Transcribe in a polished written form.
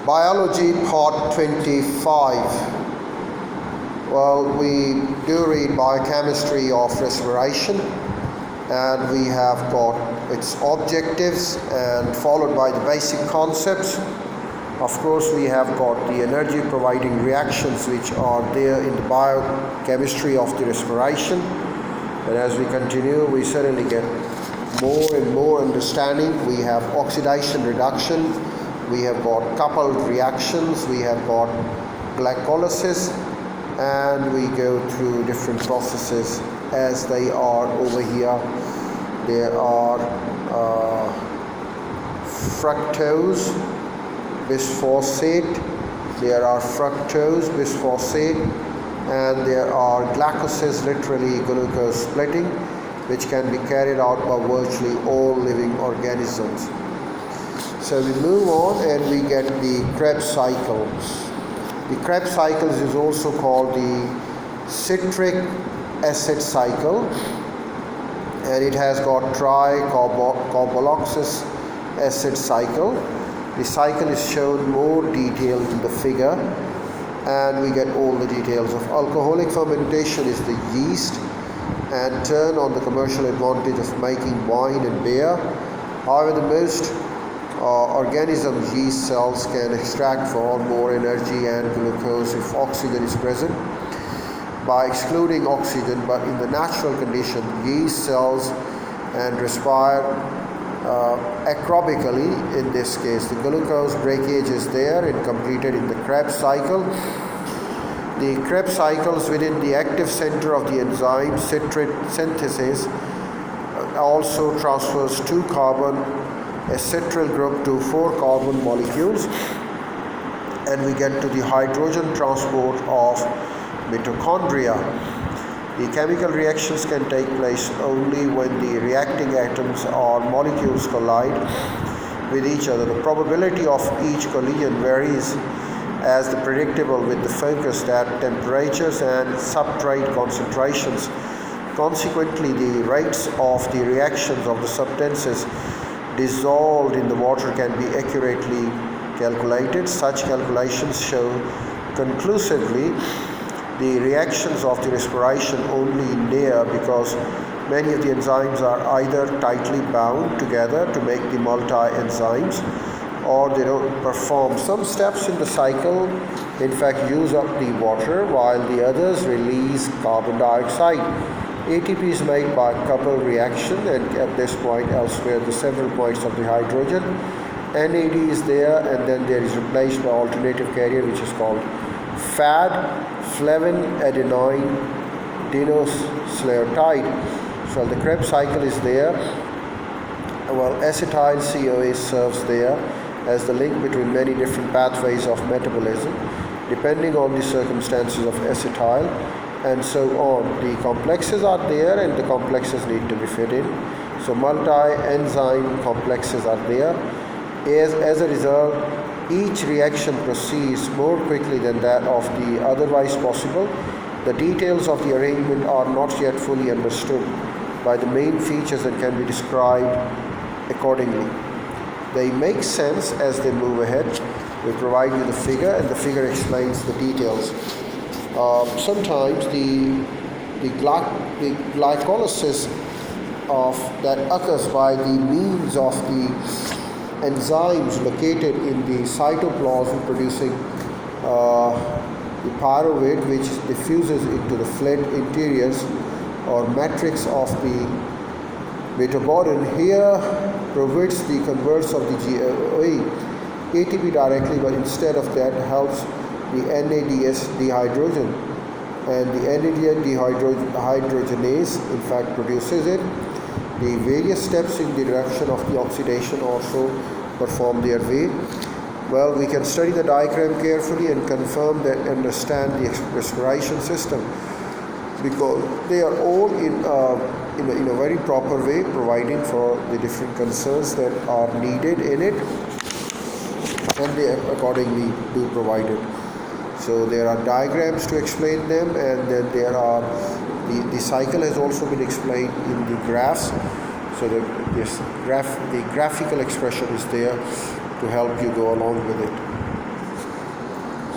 Biology Part 25. Well, we do read biochemistry of respiration, and we have got its objectives and followed by the basic concepts. Of course, we have got the energy providing reactions which are there in the biochemistry of the respiration. And as we continue, we certainly get more and more understanding. We have oxidation reduction, we have got coupled reactions, we have got glycolysis, and we go through different processes as they are over here. There are fructose bisphosphate, there are fructose bisphosphate, and there are glycolysis, literally glucose splitting, which can be carried out by virtually all living organisms. So we move on and we get the Krebs cycles. The Krebs cycles is also called the citric acid cycle, and it has got tricarboxylous acid cycle. The cycle is shown more detailed in the figure, and we get all the details of alcoholic fermentation is the yeast, and turn on the commercial advantage of making wine and beer. However, the most organisms, yeast cells, can extract far more energy and glucose if oxygen is present by excluding oxygen, but in the natural condition, yeast cells and respire aerobically. In this case, the glucose breakage is there and completed in the Krebs cycle. The Krebs cycles within the active center of the enzyme citrate synthesis also transfers 2 carbon acetyl group to 4 carbon molecules, and we get to the hydrogen transport of mitochondria. The chemical reactions can take place only when the reacting atoms or molecules collide with each other. The probability of each collision varies as the predictable with the focused at temperatures and substrate concentrations. Consequently, the rates of the reactions of the substances dissolved in the water can be accurately calculated. Such calculations show conclusively the reactions of the respiration only in air, because many of the enzymes are either tightly bound together to make the multi-enzymes, or they don't perform some steps in the cycle, in fact use up the water, while the others release carbon dioxide. ATP is made by coupled reaction, and at this point elsewhere the several points of the hydrogen. NAD is there, and then there is replaced by alternative carrier which is called FAD, flavin adenine dinucleotide. So the Krebs cycle is there. Well, acetyl CoA serves there as the link between many different pathways of metabolism depending on the circumstances of acetyl, and so on. The complexes are there, and the complexes need to be fit in. So multi-enzyme complexes are there. As a result, each reaction proceeds more quickly than that of the otherwise possible. The details of the arrangement are not yet fully understood by the main features and can be described accordingly. They make sense as they move ahead. We provide you the figure, and the figure explains the details. Sometimes the glycolysis that occurs by the means of the enzymes located in the cytoplasm producing the pyruvate, which diffuses into the flat interiors or matrix of the metabolin, here provides the converse of the GOA ATP directly, but instead of that helps the NADS dehydrogen, and the NADS dehydrogenase in fact produces it. The various steps in the direction of the oxidation also perform their way. Well, we can study the diagram carefully and confirm that, understand the respiration system, because they are all in a very proper way, providing for the different concerns that are needed in it, and they accordingly do provide it. So there are diagrams to explain them, and then there are the cycle has also been explained in the graphs. So the graphical expression is there to help you go along with it.